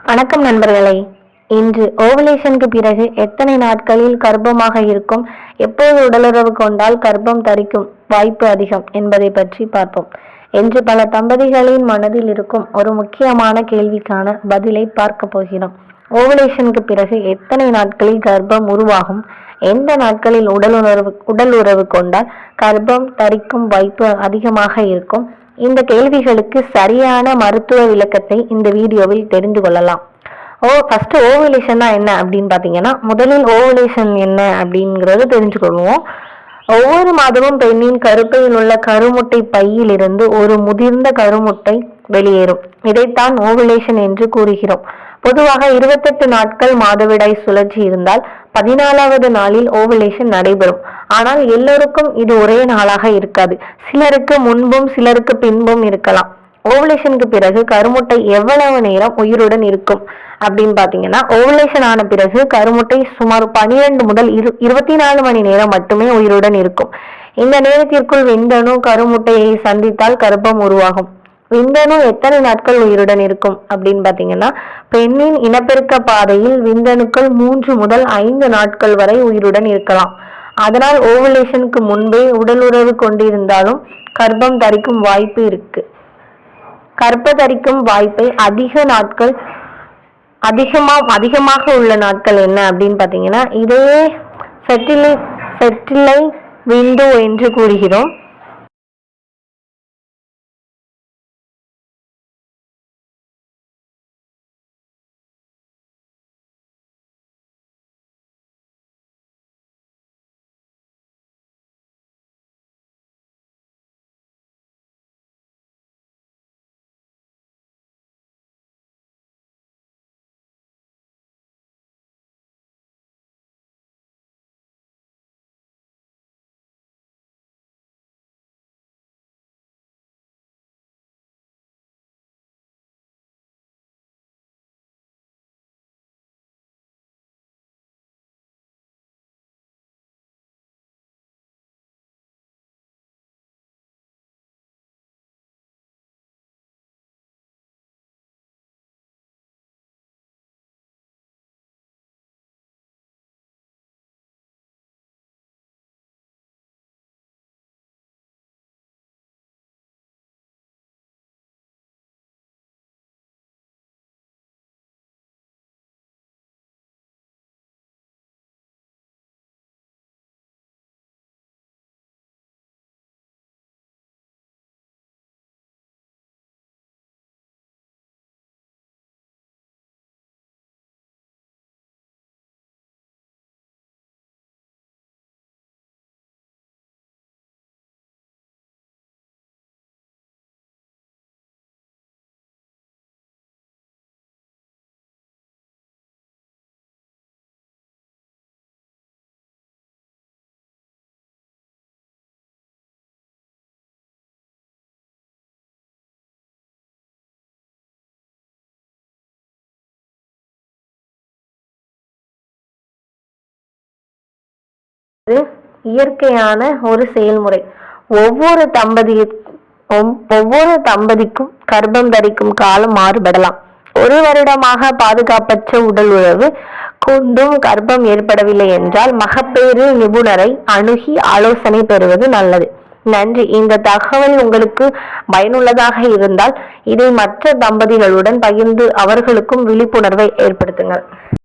வணக்கம் நண்பர்களே. இன்று ஓவலேஷனுக்கு பிறகு எத்தனை நாட்களில் கர்ப்பமாக இருக்கும், எப்போது உடலுறவு கொண்டால் கர்ப்பம் தரிக்கும் வாய்ப்பு அதிகம் என்பதை பற்றி பார்ப்போம். என்று பல தம்பதிகளின் மனதில் இருக்கும் ஒரு முக்கியமான கேள்விக்கான பதிலை பார்க்க போகிறோம். ஓவலேஷனுக்கு பிறகு எத்தனை நாட்களில் கர்ப்பம் உருவாகும், எந்த நாட்களில் உடல் உறவு கொண்டால் கர்ப்பம் தரிக்கும் வாய்ப்பு அதிகமாக இருக்கும், இந்த கேள்விகளுக்கு சரியான மருத்துவ விளக்கத்தை இந்த வீடியோவில் தெரிந்து கொள்ளலாம். ஃபர்ஸ்ட் ஓவலேஷன் என்ன அப்படின்னு பார்த்தீங்கன்னா, முதலில் ஓவலேஷன் என்ன அப்படிங்கிறது தெரிஞ்சுக்கொள்வோம். ஒவ்வொரு மாதமும் பெண்ணின் கருப்பையில் உள்ள கருமுட்டை பையிலிருந்து ஒரு முதிர்ந்த கருமுட்டை வெளியேறும். இதைத்தான் ஓவலேஷன் என்று கூறுகிறோம். பொதுவாக 28 நாட்கள் மாதவிடாய் சுழற்சி இருந்தால் 14வது நாளில் ஓவலேஷன் நடைபெறும். ஆனால் எல்லோருக்கும் இது ஒரே நாளாக இருக்காது. சிலருக்கு முன்பும் சிலருக்கு பின்பும் இருக்கலாம். ஓவலேஷனுக்கு பிறகு கருமுட்டை எவ்வளவு நேரம் உயிருடன் இருக்கும் அப்படின்னு பாத்தீங்கன்னா, ஓவலேஷன் ஆன பிறகு கருமுட்டை சுமார் 12 முதல் 24 மணி நேரம் மட்டுமே உயிருடன் இருக்கும். இந்த நேரத்திற்குள் விந்தணு கருமுட்டையை சந்தித்தால் கர்ப்பம் உருவாகும். விந்தணு எத்தனை நாட்கள் உயிருடன் இருக்கும் அப்படின்னு பாத்தீங்கன்னா, பெண்ணின் இனப்பெருக்க பாதையில் விந்தணுக்கள் 3 முதல் 5 நாட்கள் வரை உயிருடன் இருக்கலாம். அதனால் ஓவலேஷனுக்கு முன்பே உடலுறவு கொண்டிருந்தாலும் கர்ப்பம் தரிக்கும் வாய்ப்பு இருக்கு. தரிக்கும் வாய்ப்பை அதிகமாக உள்ள நாட்கள் என்ன அப்படின்னு பாத்தீங்கன்னா, இதையே ஃபெர்டிலை விண்டோ என்று கூறுகிறோம். இயற்கையான ஒரு செயல்முறை. ஒவ்வொரு தம்பதிக்கும் கர்ப்பம் தரிக்கும் காலம் மாறுபடலாம். 1 வருடமாக பாதுகாப்பற்ற உடல் உறவு கொண்டும் கர்ப்பம் ஏற்படவில்லை என்றால் மகப்பேறு நிபுணரை அணுகி ஆலோசனை பெறுவது நல்லது. நன்றி. இந்த தகவல் உங்களுக்கு பயனுள்ளதாக இருந்தால் இதை மற்ற தம்பதிகளுடன் பகிர்ந்து அவர்களுக்கும் விழிப்புணர்வை ஏற்படுத்துங்கள்.